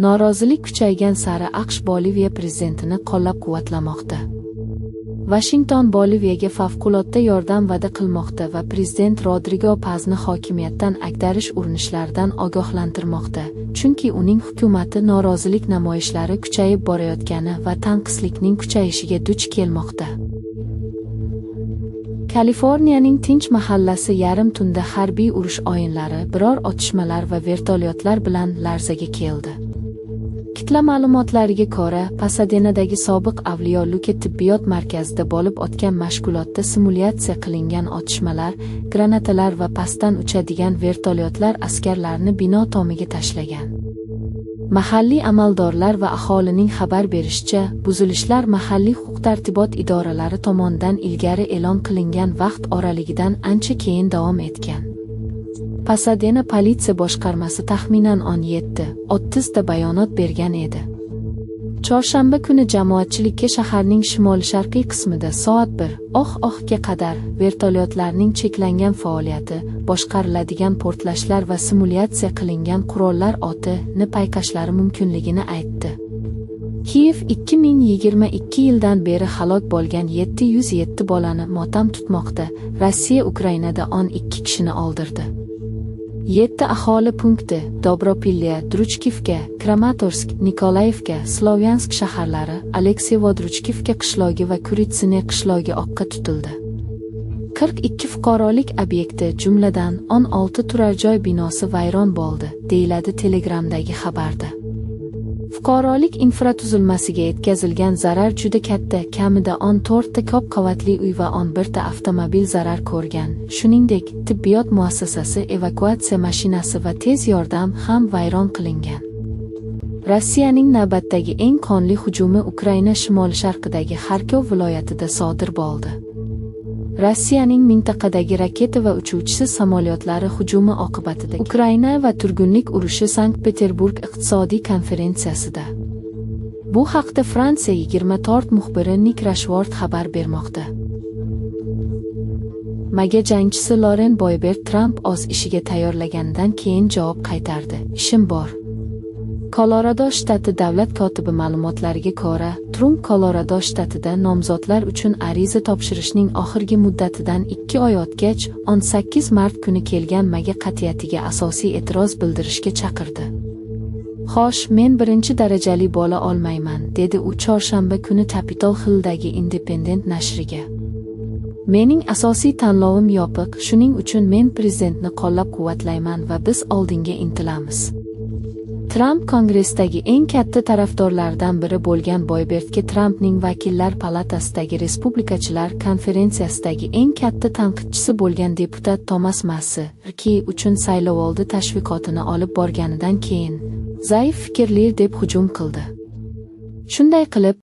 Norozilik kuchaygan sari AQSh Boliviya prezidentini qo'llab-quvvatlamoqda. Vashington Boliviyaga favqulodda yordam va'da qilmoqda va prezident Rodrigo Pazni hokimiyatdan ag'darish urinishlaridan ogohlantirmoqda, chunki uning hukumati norozilik namoyishlari kuchayib borayotgani va tanqislikning kuchayishiga duch kelmoqda. Kaliforniyaning tinch mahallasi yarim tunda harbiy urush o'yinlari, biror otishmalar va vertolyotlar bilan larzaga keldi. Kitla ma'lumotlariga ko'ra, Pasadenadagi sobiq Avliyo Luka tibbiyot markazida bo'lib o'tgan mashg'ulotda simulyatsiya qilingan otishmalar, granatalar va pastdan uchadigan vertolyotlar askarlarni bino tomiga tashlagan. Mahalliy amaldorlar va aholining xabar berishicha, buzilishlar mahalliy huquq-tartibot idoralari tomonidan ilgari e'lon qilingan vaqt oraligidan ancha keyin davom etgan. Pasadena politsiya boshqarmasi taxminan 17:30 da bayonot bergan edi. Chorshanba kuni jamoatchilikka shaharning shimoli-sharqiy qismida soat 1:00 ga qadar vertolyotlarning cheklangan faoliyati, boshqariladigan portlashlar va simulyatsiya qilingan qurollar o'tini payqashlari mumkinligini aytdi. Kiyev 2022 yildan beri halok bo'lgan 707 bolani motam tutmoqda. Rossiya Ukrainada 12 kishini o'ldirdi. 7 aholi punkti Dobropilya, Druchkivka, Kramatorsk, Nikolayevka, Slovyansk shaharlari, Alekseyevo-Druchkivka qishlog'i va Kuritsine qishlog'i o'qqa tutildi. 42 fuqarolik obyekti, jumladan 16 turar joy binosi vayron bo'ldi, deyiladi Telegramdagi xabarda. Fuqarolik infratuzilmasiga yetkazilgan zarar juda katta, kamida 14 ta ko'p qavatli uy va 11 ta avtomobil zarar ko'rgan. Shuningdek, tibbiyot muassasasi, evakuatsiya mashinasi va tez yordam ham vayron qilingan. Rossiyaning navbatdagi eng qonli hujumi Ukraina shimoli-sharqidagi Xarkov viloyatida sodir bo'ldi. Rossiyaning mintaqadagi raketa va uchuvchisiz samolyotlari hujumi oqibatida Ukraina va turgunlik urushi Sankt-Peterburg iqtisodiy konferensiyasida. Bu haqda Fransiya 24 muxbiri Nik Rashford xabar bermoqda. MAGA jangchisi Loren Boebert Trump o'z ishiga tayyorlaganidan keyin javob qaytardi. Ishim bor. Kolorado shtati davlat kotibi ma'lumotlariga ko'ra, Trump Kolorado shtatida nomzodlar uchun ariza topshirishning oxirgi muddatidan 2 oy o'tgach, 18 mart kuni kelgan MAGA qat'iyatiga asosiy e'tiroz bildirishga chaqirdi. Xo'sh, men birinchi darajali bo'la olmayman, dedi u chorshanba kuni Capitol Hill'dagi Independent nashriga. Mening asosiy tanlovim yopiq, shuning uchun men prezidentni qo'llab-quvvatlayman va biz oldinga intilamiz. Trump Kongressdagi eng katta tarafdorlardan biri bo'lgan Boebertga Trumpning vakillar palatasidagi respublikachilar konferensiyasidagi eng katta tanqidchisi bo'lgan deputat Tomas Massi uchun saylovoldi tashviqotini olib borganidan keyin zaif fikrli deb hujum qildi. Shunday qilib,